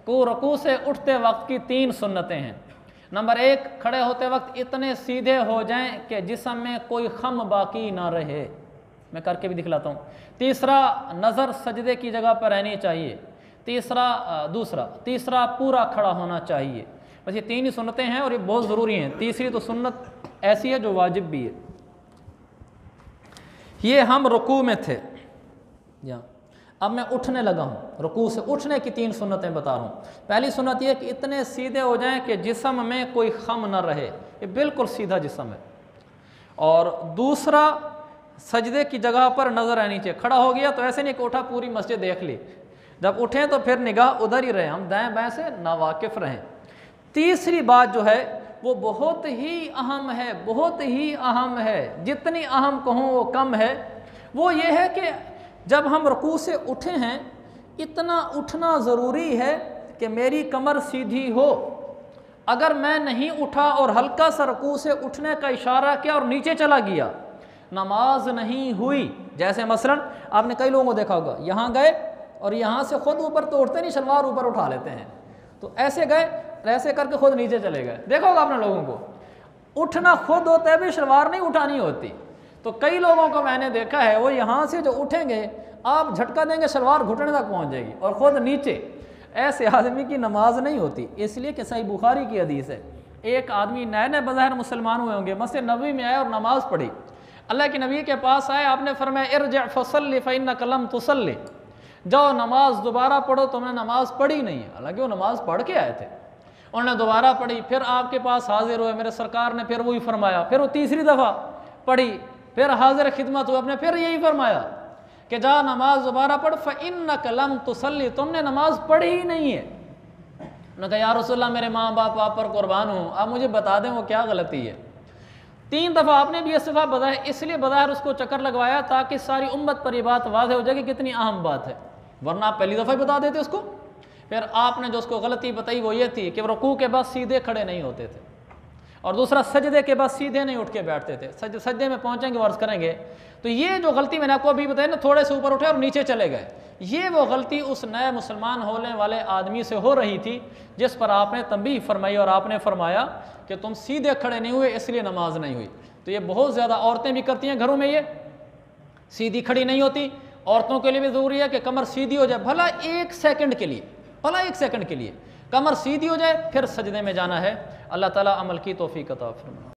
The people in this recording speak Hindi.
को रुकू से उठते वक्त की 3 सुन्नतें हैं। नंबर 1, खड़े होते वक्त इतने सीधे हो जाएं कि जिस्म में कोई खम बाकी ना रहे। मैं करके भी दिखलाता हूँ। तीसरा, नज़र सजदे की जगह पर रहनी चाहिए। तीसरा पूरा खड़ा होना चाहिए। बस ये 3 ही सुन्नतें हैं और ये बहुत ज़रूरी हैं। तीसरी तो सुन्नत ऐसी है जो वाजिब भी है। ये हम रुकू में थे, यहाँ अब मैं उठने लगा हूँ। रुकू से उठने की 3 सुन्नतें बता रहा हूँ। पहली सुन्नत ये कि इतने सीधे हो जाएं कि जिस्म में कोई खम न रहे, ये बिल्कुल सीधा जिस्म है। और दूसरा, सजदे की जगह पर नज़र आनी चाहिए। खड़ा हो गया तो ऐसे नहीं कि उठा पूरी मस्जिद देख ली, जब उठें तो फिर निगाह उधर ही रहे, हम दाएं बाएं से नावाकिफ़ रहें। तीसरी बात जो है वो बहुत ही अहम है, बहुत ही अहम है, जितनी अहम कहूँ वो कम है। वो ये है कि जब हम रुकू से उठे हैं, इतना उठना ज़रूरी है कि मेरी कमर सीधी हो। अगर मैं नहीं उठा और हल्का सा रुकू से उठने का इशारा किया और नीचे चला गया, नमाज नहीं हुई। जैसे मसलन आपने कई लोगों को देखा होगा, यहाँ गए और यहाँ से खुद ऊपर तो उठते नहीं, शलवार ऊपर उठा लेते हैं, तो ऐसे गए, ऐसे करके खुद नीचे चले गए। देखा होगा आपने लोगों को, उठना खुद होता है भी, शलवार नहीं उठानी होती। तो कई लोगों को मैंने देखा है, वो यहाँ से जो उठेंगे आप झटका देंगे, शलवार घुटने तक पहुँच जाएगी और ख़ुद नीचे। ऐसे आदमी की नमाज नहीं होती। इसलिए कि सही बुखारी की हदीस है, एक आदमी नए नए बज़ाहिर मुसलमान हुए होंगे, मस्जिद नबवी में आए और नमाज़ पढ़ी। अल्लाह के नबी के पास आए, आपने फरमाया इरजा फसल्ली फ़इन्नका लम तुसल्ली, जाओ नमाज दोबारा पढ़ो, तुमने नमाज पढ़ी नहीं है। हालांकि वो नमाज पढ़ के आए थे, उन्होंने दोबारा पढ़ी, फिर आपके पास हाजिर हुए, मेरे सरकार ने फिर वही फरमाया, फिर वो तीसरी दफ़ा पढ़ी, फिर हाजिर खिदमत हुआ, आपने फिर यही फरमाया कि जा नमाज दोबारा पढ़, फ़इन्नका लम तुसल्ली, तुमने नमाज पढ़ी ही नहीं है। उन्होंने कहा या रसूलल्लाह, मेरे माँ बाप आप पर कुर्बान हूँ, आप मुझे बता दें वो क्या गलती है। 3 दफ़ा आपने भी इस्तिफ़ा बताया, इसलिए बज़ाहिर उसको चक्कर लगवाया ताकि सारी उम्मत पर यह बात वाज़ेह हो जाए कि कितनी अहम बात है, वरना आप पहली दफ़ा ही बता देते उसको। फिर आपने जो उसको गलती बताई वो ये थी कि रुकू के बाद सीधे खड़े नहीं होते थे, और दूसरा सजदे के बाद सीधे नहीं उठ के बैठते थे। सजदे में पहुँचेंगे वर्ष करेंगे, तो ये जो गलती मैंने आपको अभी बताई ना, थोड़े से ऊपर उठे और नीचे चले गए, ये वो गलती उस नए मुसलमान होने वाले आदमी से हो रही थी, जिस पर आपने तंबीह फरमाई और आपने फरमाया कि तुम सीधे खड़े नहीं हुए इसलिए नमाज नहीं हुई। तो ये बहुत ज़्यादा औरतें भी करती हैं घरों में, ये सीधी खड़ी नहीं होती। औरतों के लिए भी ज़रूरी है कि कमर सीधी हो जाए, भला 1 सेकंड के लिए, भला 1 सेकंड के लिए कमर सीधी हो जाए, फिर सजदे में जाना है। अल्लाह ताला अमल की तौफीक अता फरमाए।